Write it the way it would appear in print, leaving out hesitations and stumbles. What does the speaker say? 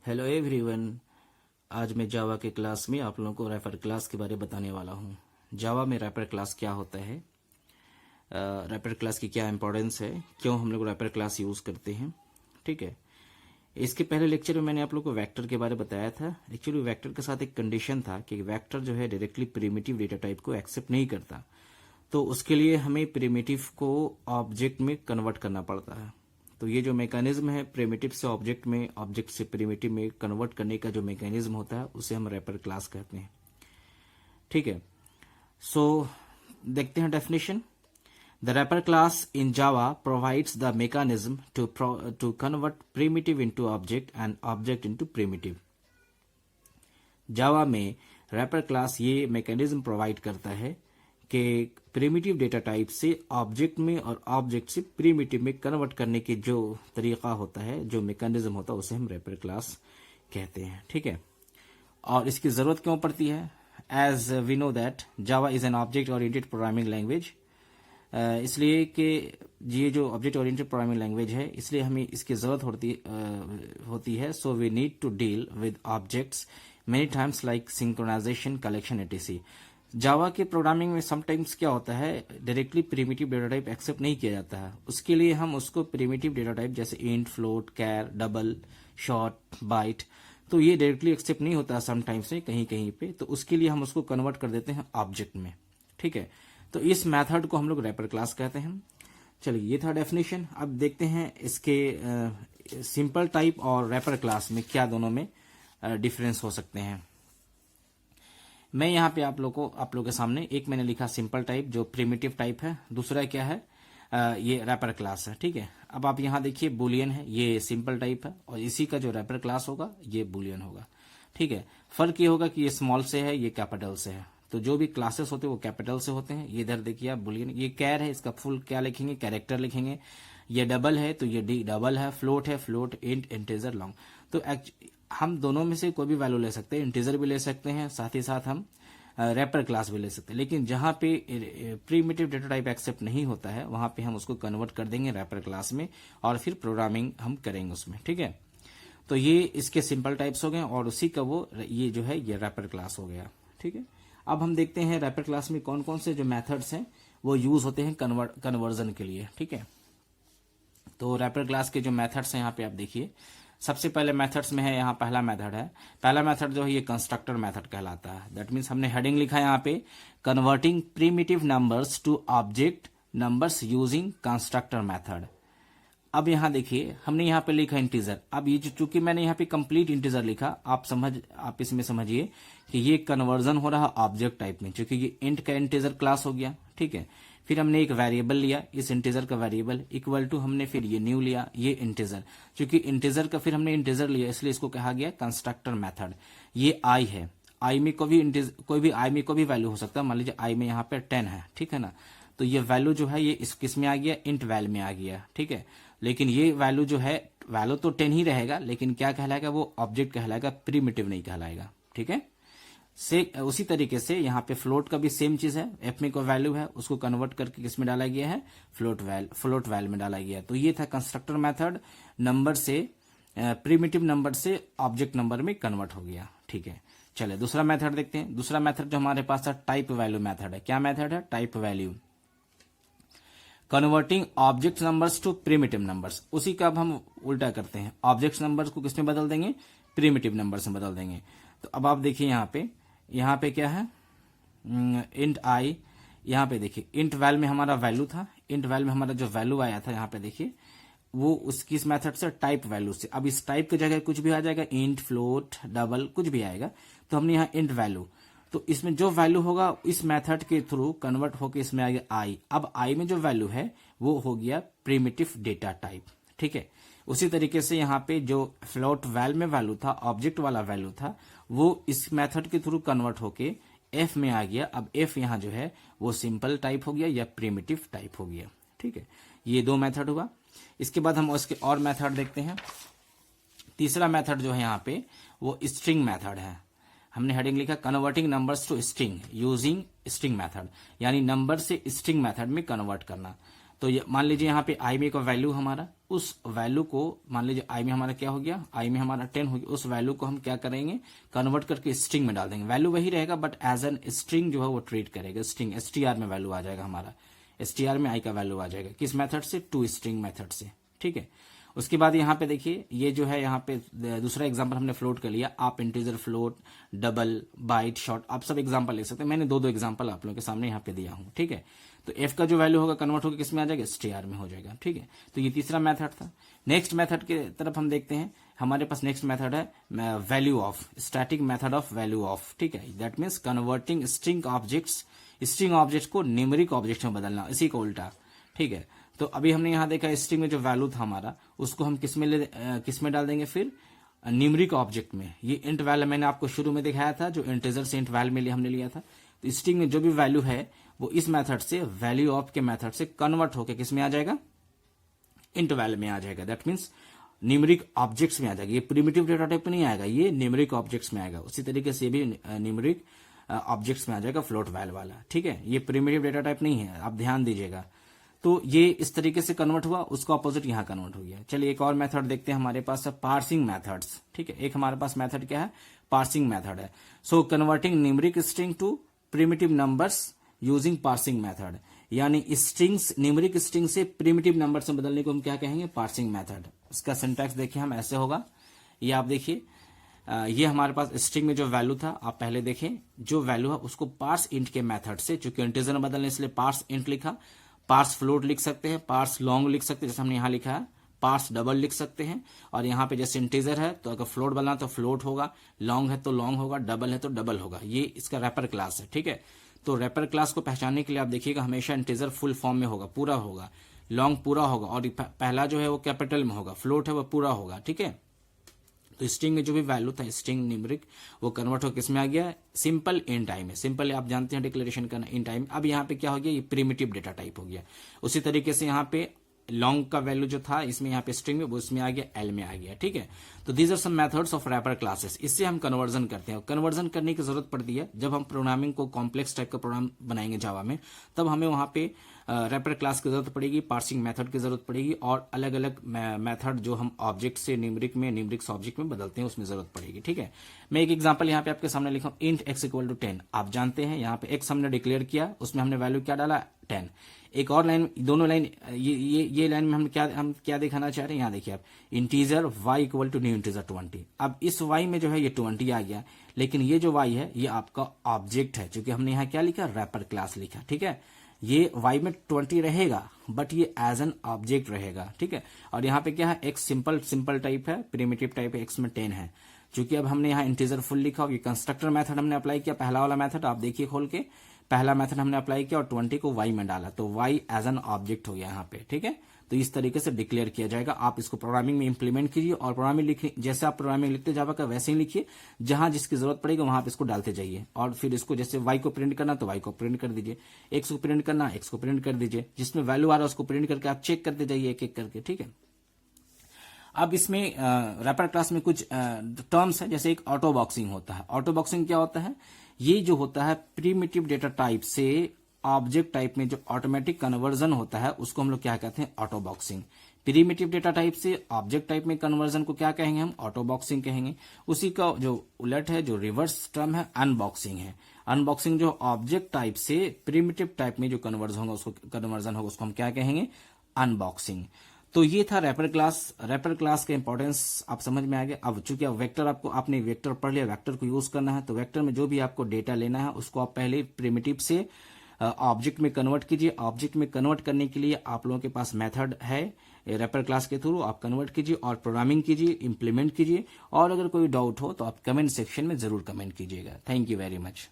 Hello everyone. आज मैं जावा के क्लास में आप लोगों को रैपर क्लास के बारे में बताने वाला हूँ। जावा में रैपर क्लास क्या होता है, रैपर क्लास की क्या इंपॉर्टेंस है, क्यों हम लोग रैपर क्लास यूज़ करते हैं। ठीक है, इसके पहले लेक्चर में मैंने आप लोग को वेक्टर के बारे में बताया था। एक्चुअली वेक्टर के साथ एक कंडीशन था कि वेक्टर जो है डायरेक्टली प्रिमिटिव डेटा टाइप को एक्सेप्ट नहीं करता, तो उसके लिए हमें प्रिमिटिव को ऑब्जेक्ट में कन्वर्ट करना पड़ता है। तो ये जो मैकेनिज्म है प्रिमिटिव से ऑब्जेक्ट में, ऑब्जेक्ट से प्रिमिटिव में कन्वर्ट करने का जो मैकेनिज्म होता है उसे हम रैपर क्लास कहते हैं। ठीक है, सो देखते हैं definition. The wrapper class in Java provides the mechanism to convert primitive into object and object into primitive. Java में रैपर क्लास ये मैकेनिज्म प्रोवाइड करता है कि प्रिमिटिव डेटा टाइप से ऑब्जेक्ट में और ऑब्जेक्ट से प्रिमिटिव में कन्वर्ट करने के जो तरीका होता है, जो मैकेनिज्म होता है, उसे हम रैपर क्लास कहते हैं। ठीक है, और इसकी जरूरत क्यों पड़ती है? As we know that Java is an object oriented programming language. इसलिए कि ये जो ऑब्जेक्ट ओरिएंटेड प्रोग्रामिंग लैंग्वेज है, इसलिए हमें इसकी जरूरत होती है। So we need to deal with objects many times like synchronization, collection ETC. Java के प्रोग्रामिंग में समटाइम्स क्या होता है, directly primitive data type accept नहीं किया जाता है। उसके लिए हम उसको प्रिमिटिव डेटा टाइप जैसे int, float, char, double, short, byte, तो ये डायरेक्टली एक्सेप्ट नहीं होता है समटाइम्स में, कहीं कहीं पे, तो उसके लिए हम उसको कन्वर्ट कर देते हैं ऑब्जेक्ट में। ठीक है, तो इस मेथड को हम लोग रैपर क्लास कहते हैं। चलिए, ये था डेफिनेशन। अब देखते हैं इसके सिंपल टाइप और रैपर क्लास में क्या दोनों में डिफरेंस हो सकते हैं। मैं यहाँ पे आप लोगों के सामने एक मैंने लिखा सिंपल टाइप जो प्रिमिटिव टाइप है, दूसरा क्या है, ये रैपर क्लास है। ठीक है, अब आप यहाँ देखिए बुलियन है, ये सिंपल टाइप है, और इसी का जो रैपर क्लास होगा ये बुलियन होगा। ठीक है, फर्क ये होगा कि ये स्मॉल से है, ये कैपिटल से है। तो जो भी क्लासेस होते हैं वो कैपिटल से होते हैं। ये इधर देखिए आप बुलियन, ये कैर है, इसका फुल क्या लिखेंगे, कैरेक्टर लिखेंगे। ये डबल है तो ये डी डबल है, फ्लोट है, फ्लोट, इंट, इंटीजर, लॉन्ग। तो हम दोनों में से कोई भी वैल्यू ले सकते हैं, इंटीजर भी ले सकते हैं, साथ ही साथ हम रैपर क्लास भी ले सकते हैं। लेकिन जहां पे प्रीमिटिव डेटा टाइप एक्सेप्ट नहीं होता है वहां पे हम उसको कन्वर्ट कर देंगे रैपर क्लास में, और फिर प्रोग्रामिंग हम करेंगे उसमें। ठीक है, तो ये इसके सिंपल टाइप्स हो गए, और उसी का वो ये जो है ये रैपर क्लास हो गया। ठीक है, अब हम देखते हैं रैपर क्लास में कौन कौन से जो मेथड्स हैं वो यूज होते हैं कन्वर्जन के लिए। ठीक है, तो रैपर क्लास के जो मेथड्स हैं यहाँ पे आप देखिए। सबसे पहले मेथड्स में है, यहाँ पहला मेथड है। पहला मेथड जो है ये कंस्ट्रक्टर मेथड कहलाता है। दैट मीन्स हमने हेडिंग लिखा है यहाँ पे, converting primitive numbers to object numbers using constructor method. अब यहाँ देखिए हमने यहाँ पे लिखा इंटीजर। अब ये चूंकि मैंने यहाँ पे कंप्लीट इंटीजर लिखा, आप इसमें समझिए कि ये कन्वर्जन हो रहा ऑब्जेक्ट टाइप में, क्योंकि ये इंट का इंटीजर क्लास हो गया। ठीक है, फिर हमने एक वेरिएबल लिया, इस इंटीजर का वेरिएबल इक्वल टू हमने फिर ये न्यू लिया, ये इंटीजर, क्योंकि इंटीजर का फिर हमने इंटीजर लिया इसलिए इसको कहा गया कंस्ट्रक्टर मेथड। ये आई है, आई में कोई भी आई में कोई भी वैल्यू हो सकता है। मान लीजिए आई में यहाँ पे 10 है, ठीक है ना, तो ये वैल्यू जो है ये इस किस में आ गया, इंट वैल में आ गया। ठीक है, लेकिन ये वैल्यू जो है, वैल्यू तो 10 ही रहेगा, लेकिन क्या कहलाएगा, वो ऑब्जेक्ट कहलाएगा, प्रीमिटिव नहीं कहलाएगा। ठीक है, से उसी तरीके से यहाँ पे फ्लोट का भी सेम चीज है। एफ में कोई वैल्यू है उसको कन्वर्ट करके किस में डाला गया है, फ्लोट वैल में डाला गया है। तो ये था कंस्ट्रक्टर मेथड, नंबर से प्रीमिटिव नंबर से ऑब्जेक्ट नंबर में कन्वर्ट हो गया। ठीक है, चले दूसरा मेथड देखते हैं। दूसरा मेथड जो हमारे पास है टाइप वैल्यू मेथड है। क्या मेथड है, type value, converting object numbers to primitive numbers. उसी का अब हम उल्टा करते हैं, ऑब्जेक्ट नंबर्स को किसमें बदल देंगे, प्रीमिटिव नंबर्स में बदल देंगे। तो अब आप देखिए यहाँ पे क्या है, इंट आई। यहाँ पे देखिए इंट वैल में हमारा वैल्यू था, इंट वैल में हमारा जो वैल्यू आया था यहाँ पे देखिए वो उसकी इस मेथड से टाइप वैल्यू से। अब इस टाइप की जगह कुछ भी आ जाएगा, इंट, फ्लोट, डबल, कुछ भी आएगा, तो हमने यहाँ इंट वैल्यू, तो इसमें जो वैल्यू होगा इस मेथड के थ्रू कन्वर्ट होकर इसमें आ गया आई। अब आई में जो वैल्यू है वो हो गया प्रीमिटिव डेटा टाइप। ठीक है, उसी तरीके से यहाँ पे जो फ्लोट वैल में वैल्यू था, ऑब्जेक्ट वाला वैल्यू था, वो इस मेथड के थ्रू कन्वर्ट होके एफ में आ गया। अब एफ यहाँ जो है वो सिंपल टाइप हो गया या प्रीमिटिव टाइप हो गया। ठीक है, ये दो मेथड हुआ। इसके बाद हम उसके और मेथड देखते हैं। तीसरा मेथड जो है यहाँ पे वो स्ट्रिंग मेथड है। हमने हेडिंग लिखा converting numbers to string using string method, यानी नंबर से स्ट्रिंग मेथड में कन्वर्ट करना। तो मान लीजिए यहाँ पे आई में का वैल्यू हमारा, उस वैल्यू को मान लीजिए आई में हमारा क्या हो गया, आई में हमारा 10 हो गया, उस वैल्यू को हम क्या करेंगे, कन्वर्ट करके स्ट्रिंग में डाल देंगे। वैल्यू वही रहेगा बट एज एन स्ट्रिंग जो है वो ट्रीट करेगा, स्ट्रिंग str में वैल्यू आ जाएगा हमारा, str में आई का वैल्यू आ जाएगा। किस मेथड से, टू स्ट्रिंग मेथड से, ठीक है। उसके बाद यहाँ पे देखिए ये जो है यहाँ पे दूसरा एग्जांपल हमने फ्लोट कर लिया, आप integer, float, double, byte, short, आप सब एग्जांपल ले सकते हैं। मैंने दो एग्जांपल आप लोगों के सामने यहाँ पे दिया हूँ, ठीक है। तो एफ का जो वैल्यू होगा कन्वर्ट होकर किस में आ जाएगा, str में हो जाएगा, ठीक है। तो ये तीसरा मेथड था। नेक्स्ट मेथड की तरफ हम देखते हैं, हमारे पास नेक्स्ट मेथड है value of, static method of value of, ठीक है। That means converting string objects को न्यूमेरिक ऑब्जेक्ट में बदलना, इसी को उल्टा, ठीक है। तो अभी हमने यहाँ देखा स्ट्रिंग में जो वैल्यू था हमारा, उसको हम किस में डाल देंगे, फिर न्यूमेरिक ऑब्जेक्ट में। ये इंट वैल्यू मैंने आपको शुरू में दिखाया था, जो इंटीजर से इंट वैल्यू में हमने लिया था। तो स्ट्रिंग में जो भी वैल्यू है वो इस मेथड से, वैल्यू ऑफ के मेथड से कन्वर्ट होकर किस में आ जाएगा, इंट वैल्यू में आ जाएगा। दैट मीन्स न्यूमेरिक ऑब्जेक्ट्स में आ जाएगा। ये प्रिमिटिव डेटा टाइप में नहीं आएगा, ये न्यूमेरिक ऑब्जेक्ट्स में आएगा। उसी तरीके से भी न्यूमेरिक ऑब्जेक्ट्स में आ जाएगा फ्लोट वैल्यू वाला, ठीक है। ये प्रिमिटिव डेटा टाइप नहीं है, आप ध्यान दीजिएगा। तो ये इस तरीके से कन्वर्ट हुआ, उसका अपोजिट यहां कन्वर्ट हो गया। चलिए एक और मेथड देखते हैं, हमारे पास पार्सिंग मेथड्स, ठीक है। एक हमारे पास मेथड क्या है, पार्सिंग मेथड है। So converting numeric string to primitive numbers using parsing method, यानी स्ट्रिंग्स, न्यूमेरिक स्ट्रिंग से प्रिमिटिव नंबर से बदलने को हम क्या कहेंगे, पार्सिंग मेथड। इसका सिंटैक्स देखिए हम ऐसे होगा, ये आप देखिए, ये हमारे पास स्ट्रिंग में जो वैल्यू था, आप पहले देखें, जो वैल्यू है उसको पार्स इंट के मेथड से, चूंकि इंटीजर में बदलने इसलिए पार्स इंट लिखा, पार्स फ्लोट लिख सकते हैं, पार्स लॉन्ग लिख सकते हैं जैसे हमने यहाँ लिखा है, पार्स डबल लिख सकते हैं। और यहाँ पे जैसे इंटीजर है तो अगर फ्लोट बदलना तो फ्लोट होगा, लॉन्ग है तो लॉन्ग होगा, डबल है तो डबल होगा। ये इसका रैपर क्लास है, ठीक है। तो रैपर क्लास को पहचानने के लिए आप देखिएगा हमेशा इंटीजर फुल फॉर्म में होगा, पूरा होगा, लॉन्ग पूरा होगा, और पहला जो है वो कैपिटल में होगा, फ्लोट है वो पूरा होगा, ठीक है। तो स्ट्रिंग में जो भी वैल्यू था, स्ट्रिंग न्यूमेरिक, वो कन्वर्ट होकर किसमें आ गया, सिंपल इन टाइम है। सिंपल आप जानते हैं डिक्लेरेशन करना इन टाइम। अब यहाँ पे क्या हो गया, ये प्रिमिटिव डेटा टाइप हो गया। उसी तरीके से यहाँ पे लॉन्ग का वैल्यू जो था इसमें, यहाँ पे स्ट्रिंग में, वो इसमें आ गया, एल में आ गया, ठीक है। तो these are some methods of wrapper classes. इससे हम कन्वर्जन करते हैं। कन्वर्जन करने की जरूरत पड़ती है जब हम प्रोग्रामिंग को कॉम्प्लेक्स टाइप का प्रोग्राम बनाएंगे जावा में, तब हमें वहां पे रैपर क्लास की जरूरत पड़ेगी, पार्सिंग मेथड की जरूरत पड़ेगी, और अलग अलग मेथड जो हम ऑब्जेक्ट से न्यूमेरिक में, न्यूमेरिक ऑब्जेक्ट में बदलते हैं, उसमें जरूरत पड़ेगी, ठीक है। मैं एक एग्जांपल यहाँ पे आपके सामने लिखा हूं, इंट x इक्वल टू 10। आप जानते हैं यहाँ पे x हमने डिक्लेयर किया, उसमें हमने वैल्यू क्या डाला, 10। एक और लाइन, दोनों लाइन, ये लाइन में हम क्या दिखाना चाह रहे हैं, यहाँ देखिए आप, integer y equal to new integer 20। अब इस y में जो है ये 20 आ गया, लेकिन ये जो y है ये आपका ऑब्जेक्ट है, क्योंकि हमने यहाँ क्या लिखा, रैपर क्लास लिखा, ठीक है। ये y में 20 रहेगा बट ये एज एन ऑब्जेक्ट रहेगा, ठीक है। और यहाँ पे क्या है, x सिंपल टाइप है, प्रिमिटिव टाइप है, x में 10 है। चूंकि अब हमने यहाँ इंटीजर फुल लिखा, ये कंस्ट्रक्टर मेथड हमने अप्लाई किया, पहला वाला मेथड आप देखिए खोल के, पहला मेथड हमने अप्लाई किया और 20 को y में डाला, तो y एज एन ऑब्जेक्ट हो गया यहाँ पे, ठीक है। तो इस तरीके से डिक्लेयर किया जाएगा। आप इसको प्रोग्रामिंग में इंप्लीमेंट कीजिए, और प्रोग्रामिंग लिखिए, जैसे आप प्रोग्रामिंग लिखते जावा का वैसे ही लिखिए, जहां जिसकी जरूरत पड़ेगी वहां आप इसको डालते जाइए। और फिर इसको जैसे y को प्रिंट करना तो y को प्रिंट कर दीजिए, x को प्रिंट करना x को प्रिंट कर दीजिए, जिसमें वैल्यू आ रहा है उसको प्रिंट करके आप चेक करते जाइए एक एक करके, ठीक है। अब इसमें रैपर क्लास में कुछ टर्म्स है, जैसे एक ऑटो बॉक्सिंग होता है। ऑटो बॉक्सिंग क्या होता है, ये जो होता है प्रिमिटिव डेटा टाइप से ऑब्जेक्ट टाइप में जो ऑटोमेटिक कन्वर्जन होता है उसको हम लोग क्या कहते हैं, auto boxing. Primitive data type से ऑब्जेक्ट टाइप में कन्वर्जन को क्या कहेंगे, हम ऑटो बॉक्सिंग कहेंगे। उसी का जो उलट है, जो रिवर्स टर्म है, अनबॉक्सिंग है। अनबॉक्सिंग जो ऑब्जेक्ट टाइप से प्रिमिटिव टाइप में जो कन्वर्जन होगा उसको हम क्या कहेंगे, अनबॉक्सिंग। तो ये था रैपर क्लास। रैपर क्लास का इंपॉर्टेंस आप समझ में आ गया। अब चूंकि वेक्टर आपने वेक्टर पढ़ लिया, वेक्टर को यूज करना है, तो वेक्टर में जो भी आपको डेटा लेना है उसको आप पहले प्रिमिटिव से ऑब्जेक्ट में कन्वर्ट कीजिए। ऑब्जेक्ट में कन्वर्ट करने के लिए आप लोगों के पास मेथड है, रैपर क्लास के थ्रू आप कन्वर्ट कीजिए और प्रोग्रामिंग कीजिए, इंप्लीमेंट कीजिए। और अगर कोई डाउट हो तो आप कमेंट सेक्शन में जरूर कमेंट कीजिएगा। Thank you very much.